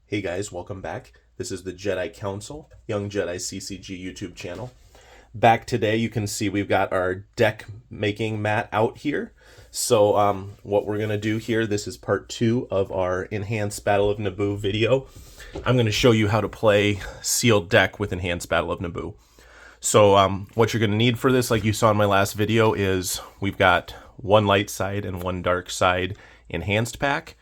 Hey guys, welcome back. This is the Jedi Council, Young Jedi CCG YouTube channel. Back today, you can see we've got our deck making mat out here. So what we're going to do here, this is part 2 of our Enhanced Battle of Naboo video. I'm going to show you how to play sealed deck with Enhanced Battle of Naboo. So what you're going to need for this, like you saw in my last video, is we've got one light side and one dark side enhanced pack.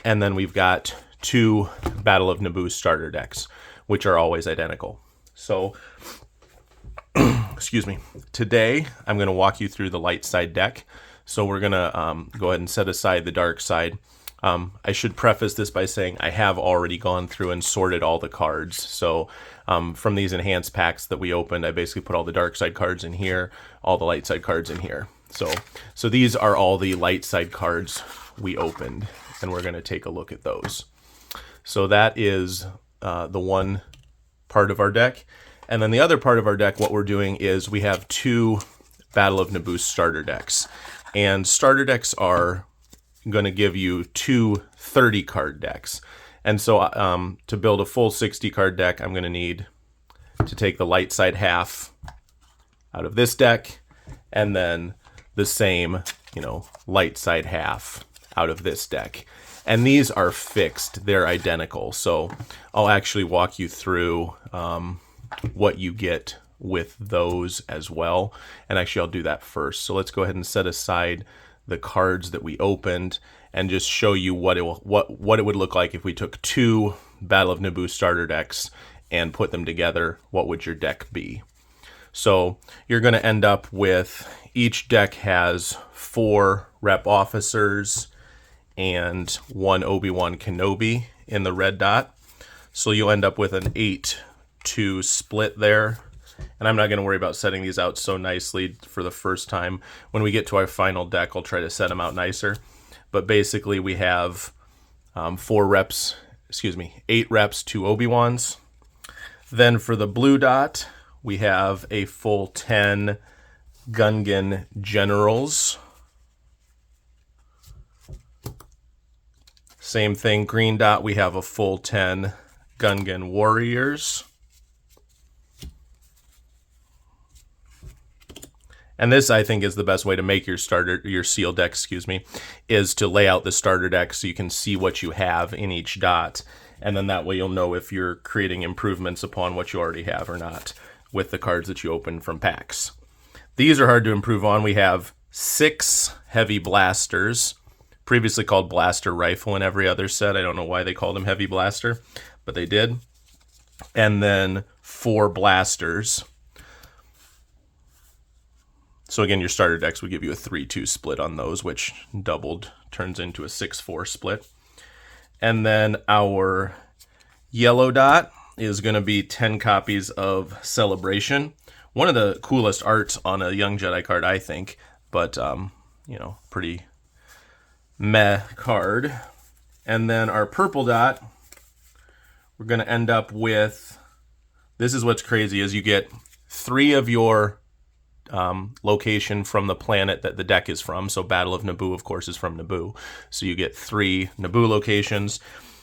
And then we've got 2 Battle of Naboo starter decks, which are always identical. So, excuse me. Today, I'm going to walk you through the light side deck. So we're going to go ahead and set aside the dark side. I should preface this by saying I have already gone through and sorted all the cards. So from these enhanced packs that we opened, I basically put all the dark side cards in here, all the light side cards in here. So these are all the light side cards we opened, and we're going to take a look at those. So that is the one part of our deck. And then the other part of our deck, what we're doing is we have 2 Battle of Naboo starter decks. And starter decks are going to give you 2 30-card decks. And so to build a full 60-card deck, I'm going to need to take the light side half out of this deck, and then the same, light side half out of this deck. And these are fixed, they're identical. So I'll actually walk you through what you get with those as well. And actually I'll do that first. So let's go ahead and set aside the cards that we opened and just show you what it would look like if we took 2 Battle of Naboo starter decks and put them together. What would your deck be? So you're going to end up with, each deck has 4 rep officers and 1 Obi-Wan Kenobi in the red dot. So you'll end up with an 8-2 split there. And I'm not going to worry about setting these out so nicely for the first time. When we get to our final deck, I'll try to set them out nicer. But basically we have 8 reps, 2 Obi-Wans. Then for the blue dot, we have a full 10 Gungan Generals. Same thing, green dot, we have a full 10 Gungan Warriors. And this, I think, is the best way to make your seal deck, is to lay out the starter deck so you can see what you have in each dot. And then that way you'll know if you're creating improvements upon what you already have or not with the cards that you open from packs. These are hard to improve on. We have 6 heavy blasters, previously called blaster rifle in every other set. I don't know why they called them heavy blaster, but they did. And then 4 blasters. So again, your starter decks would give you a 3-2 split on those, which doubled turns into a 6-4 split. And then our yellow dot is going to be 10 copies of Celebration. One of the coolest arts on a Young Jedi card, I think, but pretty meh card. And then our purple dot, we're going to end up with, this is what's crazy, is you get 3 of your location from the planet that the deck is from. So Battle of Naboo, of course, is from Naboo. So you get 3 Naboo locations,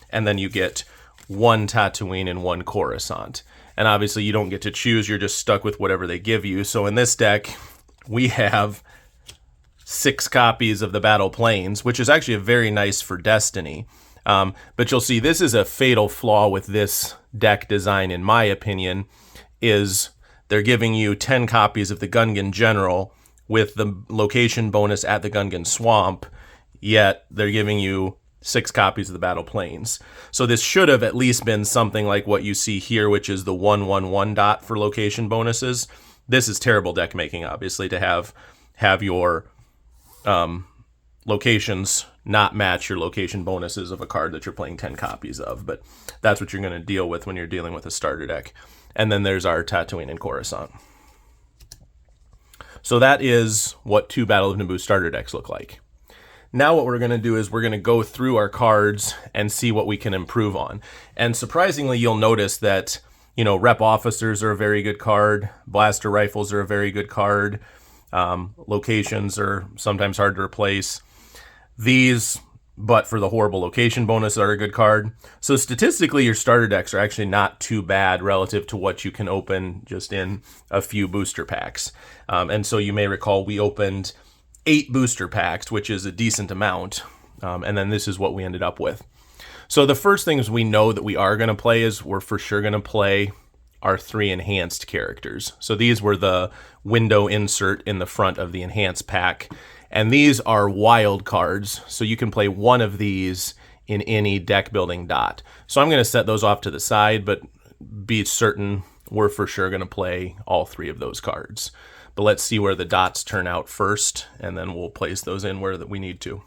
and then you get 1 Tatooine and 1 Coruscant. And obviously you don't get to choose, you're just stuck with whatever they give you. So in this deck, we have 6 copies of the Battle Planes, which is actually very nice for Destiny. But you'll see this is a fatal flaw with this deck design, in my opinion, is they're giving you 10 copies of the Gungan General with the location bonus at the Gungan Swamp, yet they're giving you 6 copies of the Battle Planes. So this should have at least been something like what you see here, which is the 1-1-1 dot for location bonuses. This is terrible deck making, obviously, to have your locations not match your location bonuses of a card that you're playing 10 copies of. But that's what you're going to deal with when you're dealing with a starter deck. And then there's our Tatooine and Coruscant. So that is what 2 Battle of Naboo starter decks look like. Now what we're going to do is we're going to go through our cards and see what we can improve on. And surprisingly, you'll notice that, rep officers are a very good card. Blaster rifles are a very good card. Locations are sometimes hard to replace. These but for the horrible location bonus are a good card. So statistically, your starter decks are actually not too bad relative to what you can open just in a few booster packs. And so you may recall we opened 8 booster packs, which is a decent amount. And then this is what we ended up with. So the first things we know that we are going to play is we're for sure going to play our 3 enhanced characters. So these were the window insert in the front of the enhanced pack. And these are wild cards, so you can play one of these in any deck building dot. So I'm going to set those off to the side, but be certain we're for sure going to play all 3 of those cards. But let's see where the dots turn out first, and then we'll place those in where that we need to.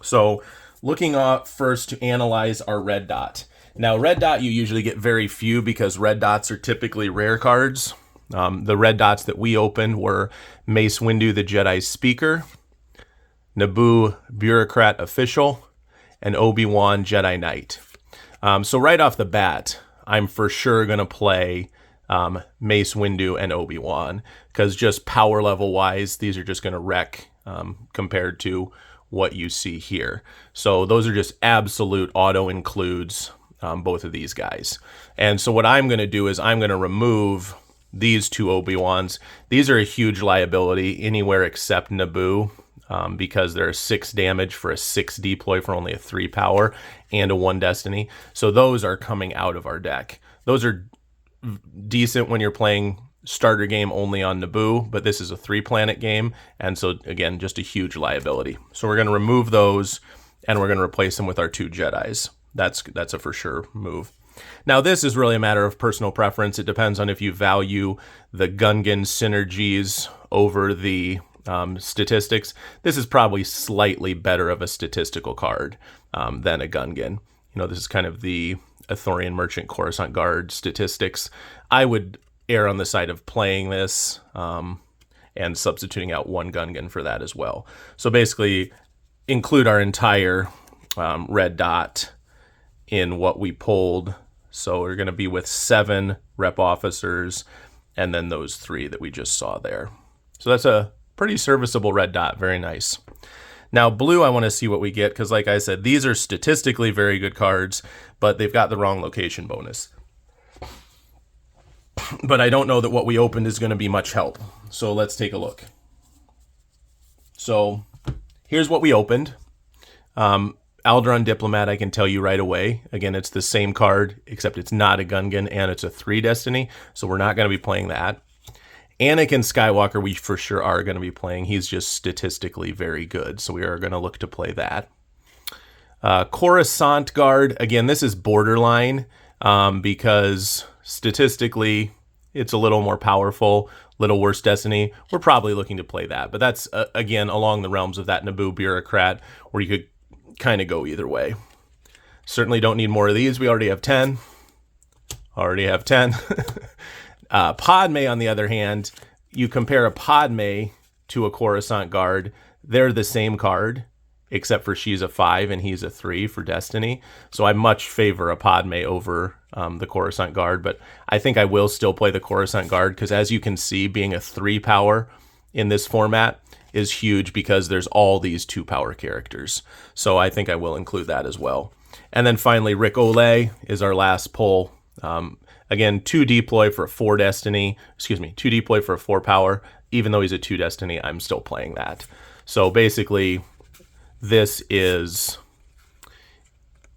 So looking up first to analyze our red dot. Now red dot you usually get very few because red dots are typically rare cards. The red dots that we opened were Mace Windu the Jedi Speaker, Naboo Bureaucrat Official, and Obi-Wan Jedi Knight. So right off the bat, I'm for sure going to play Mace Windu and Obi-Wan because just power level wise, these are just going to wreck compared to what you see here. So those are just absolute auto includes, both of these guys. And so what I'm going to do is I'm going to remove these 2 Obi-Wans. These are a huge liability anywhere except Naboo because they're 6 damage for a 6 deploy for only a 3 power and a 1 destiny. So those are coming out of our deck. Those are decent when you're playing starter game only on Naboo, but this is a 3 planet game. And so again, just a huge liability. So we're going to remove those and we're going to replace them with our 2 Jedis. That's a for sure move. Now, this is really a matter of personal preference. It depends on if you value the Gungan synergies over the statistics. This is probably slightly better of a statistical card than a Gungan. You know, this is kind of the Ithorian Merchant Coruscant Guard statistics. I would err on the side of playing this and substituting out 1 Gungan for that as well. So basically, include our entire red dot in what we pulled. So we're going to be with 7 rep officers and then those 3 that we just saw there. So that's a pretty serviceable red dot. Very nice. Now blue, I want to see what we get because like I said, these are statistically very good cards, but they've got the wrong location bonus. But I don't know that what we opened is going to be much help. So let's take a look. So here's what we opened. Alderaan Diplomat, I can tell you right away. Again, it's the same card, except it's not a Gungan, and it's a 3 destiny, so we're not going to be playing that. Anakin Skywalker, we for sure are going to be playing. He's just statistically very good, so we are going to look to play that. Coruscant Guard, again, this is borderline, because statistically, it's a little more powerful, little worse destiny. We're probably looking to play that, but that's, again, along the realms of that Naboo Bureaucrat, where you could kind of go either way. Certainly don't need more of these. We already have 10. Padme, on the other hand, you compare a Padme to a Coruscant Guard, they're the same card, except for she's a 5 and he's a 3 for destiny. So I much favor a Padme over the Coruscant Guard, but I think I will still play the Coruscant Guard because as you can see, being a 3 power in this format is huge because there's all these 2 power characters. So I think I will include that as well. And then finally, Rick Olay is our last pull. Again, 2 deploy for a 4 destiny. 2 deploy for a 4 power. Even though he's a 2 destiny, I'm still playing that. So basically, this is,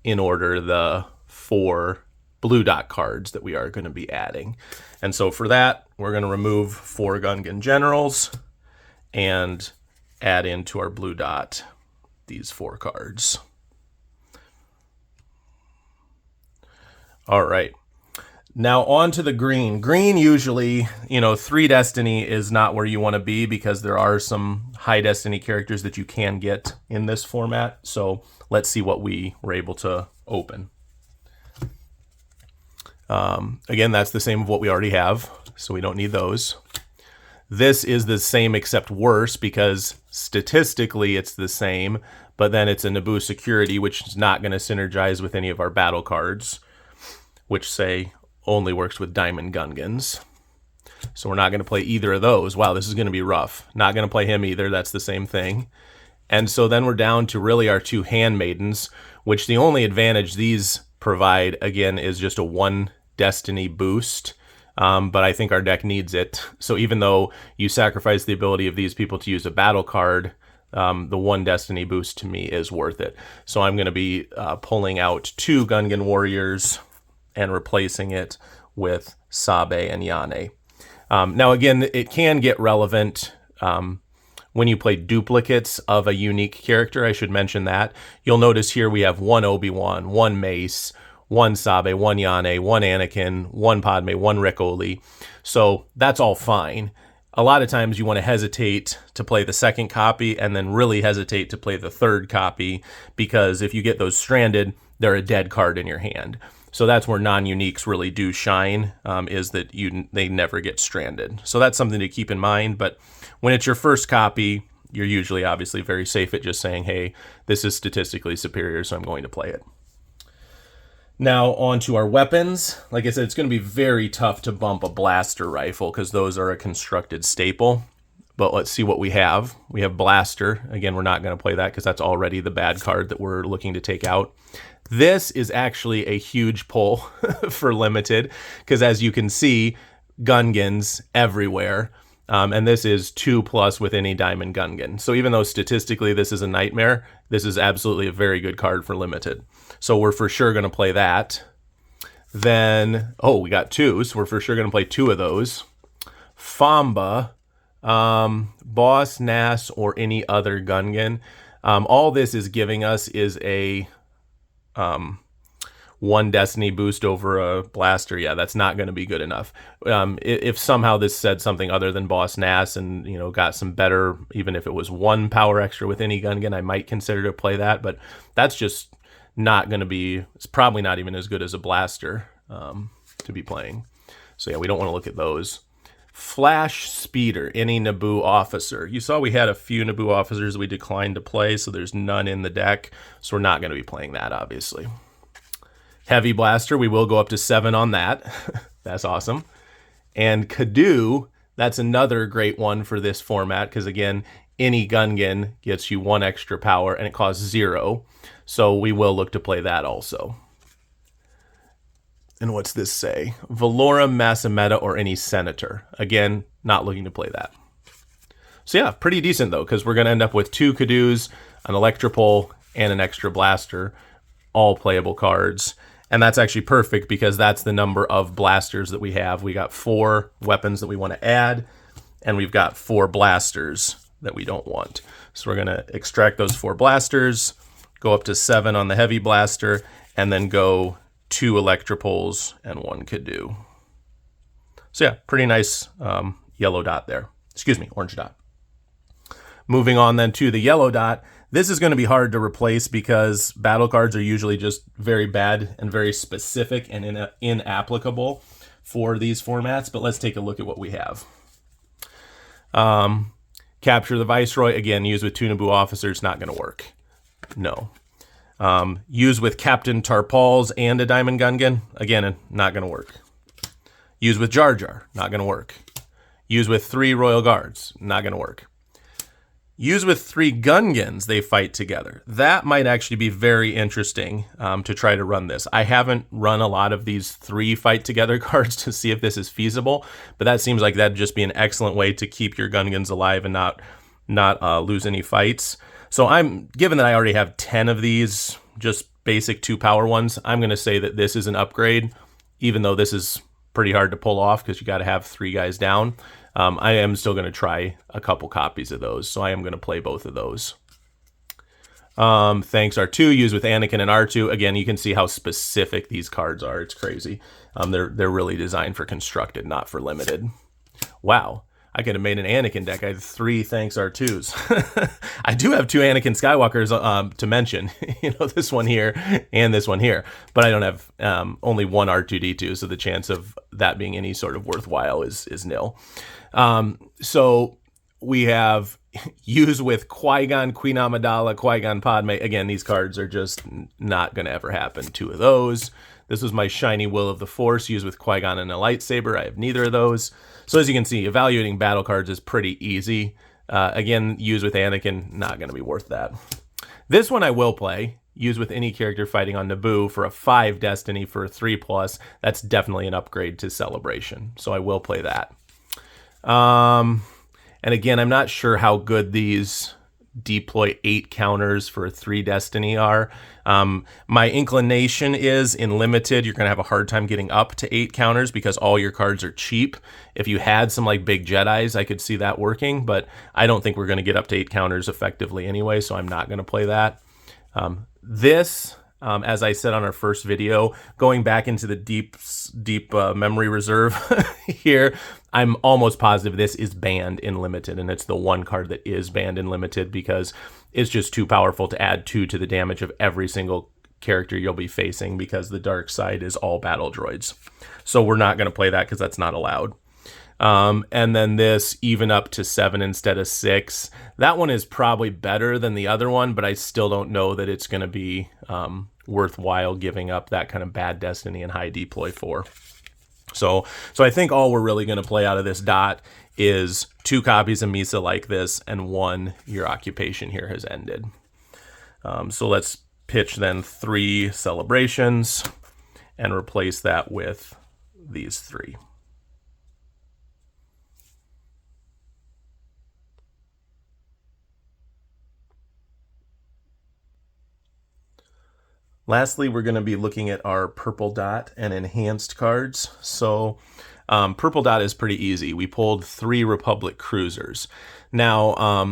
in order, the 4 blue dot cards that we are going to be adding. And so for that, we're going to remove 4 Gungan Generals and add into our blue dot these 4 cards. All right. Now on to the green. Green usually, 3 destiny is not where you want to be because there are some high destiny characters that you can get in this format. So let's see what we were able to open. Again, that's the same of what we already have, so we don't need those. This is the same except worse because statistically it's the same, but then it's a Naboo security, which is not going to synergize with any of our battle cards, which say only works with Diamond Gungans. So we're not going to play either of those. Wow, this is going to be rough. Not going to play him either. That's the same thing. And so then we're down to really our 2 handmaidens, which the only advantage these provide, again, is just a 1 destiny boost. But I think our deck needs it. So even though you sacrifice the ability of these people to use a battle card, the 1 destiny boost to me is worth it. So I'm going to be pulling out 2 Gungan warriors and replacing it with Sabe and Yane. Now, again, it can get relevant when you play duplicates of a unique character. I should mention that. You'll notice here we have 1 Obi-Wan, 1 Mace, 1 Sabe, 1 Yane, 1 Anakin, 1 Padme, 1 Rick-Oli. So that's all fine. A lot of times you want to hesitate to play the second copy and then really hesitate to play the third copy, because if you get those stranded, they're a dead card in your hand. So that's where non-uniques really do shine, is that they never get stranded. So that's something to keep in mind. But when it's your first copy, you're usually obviously very safe at just saying, hey, this is statistically superior, so I'm going to play it. Now on to our weapons. Like I said, it's going to be very tough to bump a blaster rifle because those are a constructed staple. But let's see what we have. We have blaster. Again, we're not going to play that because that's already the bad card that we're looking to take out. This is actually a huge pull for limited because, as you can see, Gungans everywhere. And this is 2+ with any diamond Gungan. So even though statistically this is a nightmare, this is absolutely a very good card for limited. So we're for sure going to play that. Then, we got 2, so we're for sure going to play 2 of those. Famba, Boss, Nass, or any other Gungan. All this is giving us is a 1 destiny boost over a blaster. Yeah, that's not going to be good enough. If somehow this said something other than Boss Nass and, got some better, even if it was 1 power extra with any Gungan, I might consider to play that. But that's just not going to be, it's probably not even as good as a blaster to be playing. So yeah, we don't want to look at those. Flash Speeder, any Naboo officer. You saw we had a few Naboo officers we declined to play, so there's none in the deck. So we're not going to be playing that, obviously. Heavy Blaster, we will go up to 7 on that. That's awesome. And Kadu, that's another great one for this format, because again, any Gungan gets you 1 extra power, and it costs 0. So we will look to play that also. And what's this say? Valorum, Massameta, or any Senator. Again, not looking to play that. So yeah, pretty decent though, because we're going to end up with 2 Kadus, an Electropole, and an extra Blaster. All playable cards. And that's actually perfect because that's the number of blasters that we have. We got 4 weapons that we want to add, and we've got 4 blasters that we don't want. So we're going to extract those 4 blasters, go up to 7 on the heavy blaster, and then go 2 Electropoles and 1 Kadu. So yeah, pretty nice yellow dot there. Excuse me, orange dot. Moving on then to the yellow dot. This is going to be hard to replace because battle cards are usually just very bad and very specific and inapplicable for these formats. But let's take a look at what we have. Capture the Viceroy. Again, use with 2 Naboo officers, not going to work. No. Use with Captain Tarpals and a Diamond Gungan. Again, not going to work. Use with Jar Jar. Not going to work. Use with 3 Royal Guards. Not going to work. Use with 3 Gungans, they fight together. That might actually be very interesting to try to run this. I haven't run a lot of these 3 fight together cards to see if this is feasible, but that seems like that'd just be an excellent way to keep your Gungans alive and not lose any fights. So given that I already have 10 of these, just basic 2 power ones, I'm going to say that this is an upgrade, even though this is pretty hard to pull off because you got to have 3 guys down. I am still going to try a couple copies of those, so I am going to play both of those. Thanks R2, use with Anakin and R2. Again, you can see how specific these cards are. It's crazy. They're really designed for constructed, not for limited. Wow. I could have made an Anakin deck. I had 3 Thanks R2s. I do have 2 Anakin Skywalkers to mention. This one here and this one here. But I don't have only 1 R2-D2, so the chance of that being any sort of worthwhile is nil. So we have use with Qui-Gon, Queen Amidala, Qui-Gon Padme. Again, these cards are just not going to ever happen. 2 of those. This was my Shiny Will of the Force, used with Qui-Gon and a lightsaber. I have neither of those. So as you can see, evaluating battle cards is pretty easy. Again, used with Anakin, not going to be worth that. This one I will play. Use with any character fighting on Naboo for a 5 Destiny for a 3+. That's definitely an upgrade to Celebration. So I will play that. And again, I'm not sure how good these deploy 8 counters for a 3 Destiny are. My inclination is in limited, you're going to have a hard time getting up to 8 counters because all your cards are cheap. If you had some like big Jedis, I could see that working, but I don't think we're going to get up to 8 counters effectively anyway, so I'm not going to play that. As I said on our first video, going back into the deep memory reserve here, I'm almost positive this is banned in limited, and it's the one card that is banned in limited because it's just too powerful to add 2 to the damage of every single character you'll be facing because the dark side is all battle droids. So we're not going to play that because that's not allowed. And then this even up to 7 instead of 6. That one is probably better than the other one, but I still don't know that it's going to be worthwhile giving up that kind of bad Destiny and high deploy for. So I think all we're really going to play out of this dot is 2 copies of Misa like this, and 1, your occupation here has ended. So let's pitch then 3 celebrations and replace that with these 3. Lastly, we're going to be looking at our purple dot and enhanced cards. So purple dot is pretty easy. We pulled 3 Republic cruisers. Now,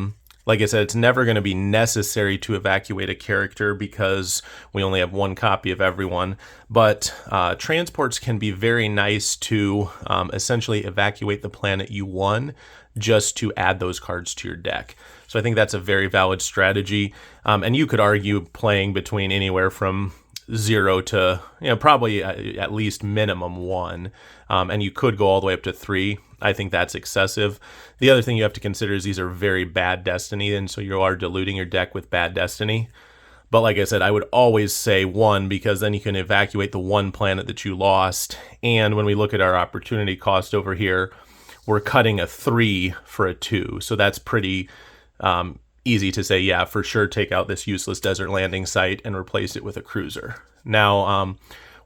like I said, it's never going to be necessary to evacuate a character because we only have 1 copy of everyone. But transports can be very nice to essentially evacuate the planet you won just to add those cards to your deck. So I think that's a very valid strategy. And you could argue playing between anywhere from 0 to, probably at least minimum 1. And you could go all the way up to 3. I think that's excessive. The other thing you have to consider is these are very bad Destiny, and so you are diluting your deck with bad Destiny. But like I said, I would always say 1 because then you can evacuate the 1 planet that you lost. And when we look at our opportunity cost over here, we're cutting a 3 for a 2. So that's pretty easy to say, yeah, for sure, take out this useless desert landing site and replace it with a cruiser. Now,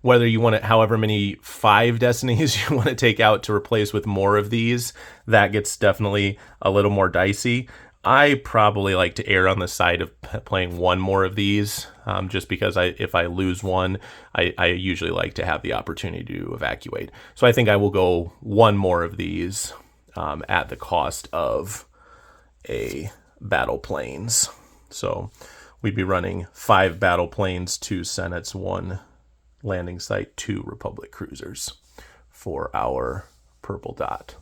whether you want it, however many 5 Destinies you want to take out to replace with more of these, that gets definitely a little more dicey. I probably like to err on the side of playing 1 more of these, just because if I lose 1, I usually like to have the opportunity to evacuate. So I think I will go 1 more of these at the cost of a battle planes. So we'd be running 5 battle planes, 2 Senates, 1 landing site, 2 Republic cruisers for our purple dot.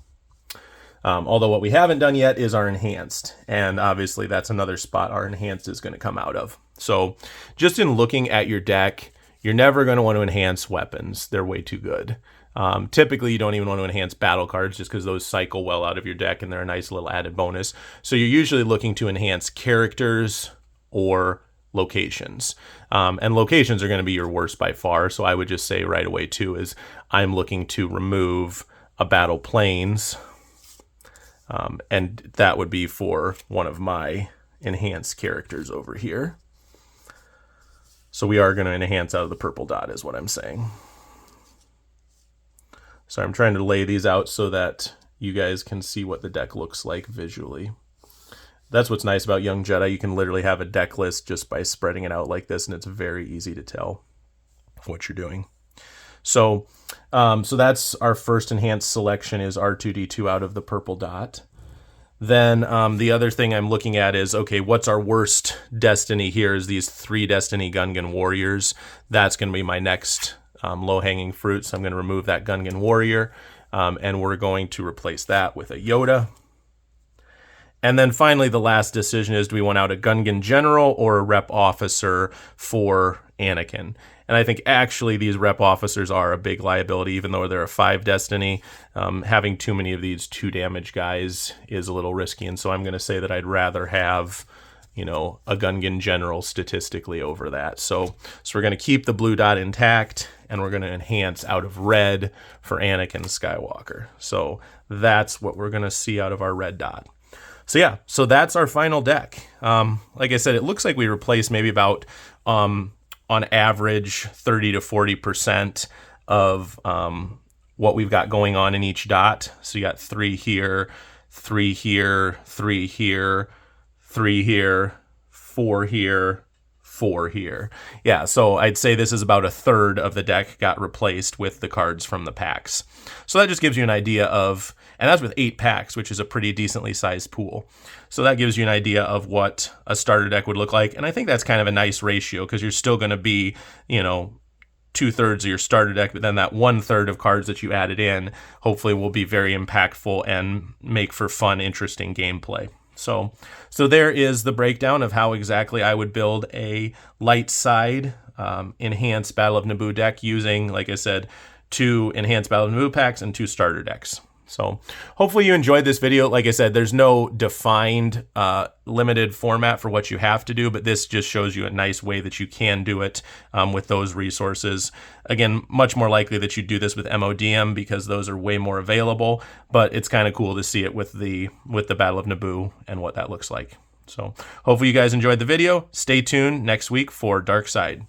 Although what we haven't done yet is our enhanced, and obviously that's another spot our enhanced is going to come out of. So just in looking at your deck, you're never going to want to enhance weapons. They're way too good. Typically, you don't even want to enhance battle cards just because those cycle well out of your deck and they're a nice little added bonus. So you're usually looking to enhance characters or locations. And locations are going to be your worst by far. So I would just say right away too is I'm looking to remove a battle planes. And that would be for one of my enhanced characters over here. So we are going to enhance out of the purple dot is what I'm saying. So I'm trying to lay these out so that you guys can see what the deck looks like visually. That's what's nice about Young Jedi. You can literally have a deck list just by spreading it out like this, and it's very easy to tell what you're doing. So that's our first enhanced selection is R2-D2 out of the purple dot. Then the other thing I'm looking at is, okay, what's our worst Destiny here is these 3 Destiny Gungan Warriors. That's going to be my next low-hanging fruit. So I'm going to remove that Gungan Warrior, and we're going to replace that with a Yoda. And then finally, the last decision is, do we want out a Gungan General or a Rep Officer for Anakin? And I think actually these Rep Officers are a big liability, even though they're a 5 Destiny. Having too many of these 2 damage guys is a little risky, and so I'm going to say that I'd rather have, a Gungan General statistically over that. So we're going to keep the blue dot intact, and we're going to enhance out of red for Anakin Skywalker. So that's what we're going to see out of our red dot. So yeah, so that's our final deck. Like I said, it looks like we replaced maybe about, on average, 30 to 40% of what we've got going on in each dot. So you got 3 here, 3 here, 3 here, 3 here, 4 here, 4 here. Yeah, so I'd say this is about a third of the deck got replaced with the cards from the packs. So that just gives you an idea of, and that's with 8 packs, which is a pretty decently sized pool. So that gives you an idea of what a starter deck would look like. And I think that's kind of a nice ratio because you're still going to be, 2/3 of your starter deck, but then that 1/3 of cards that you added in hopefully will be very impactful and make for fun, interesting gameplay. So there is the breakdown of how exactly I would build a light side enhanced Battle of Naboo deck using, like I said, 2 enhanced Battle of Naboo packs and 2 starter decks. So hopefully you enjoyed this video. Like I said, there's no defined limited format for what you have to do, but this just shows you a nice way that you can do it with those resources. Again, much more likely that you do this with MODM because those are way more available, but it's kind of cool to see it with the Battle of Naboo and what that looks like. So hopefully you guys enjoyed the video. Stay tuned next week for Dark Side.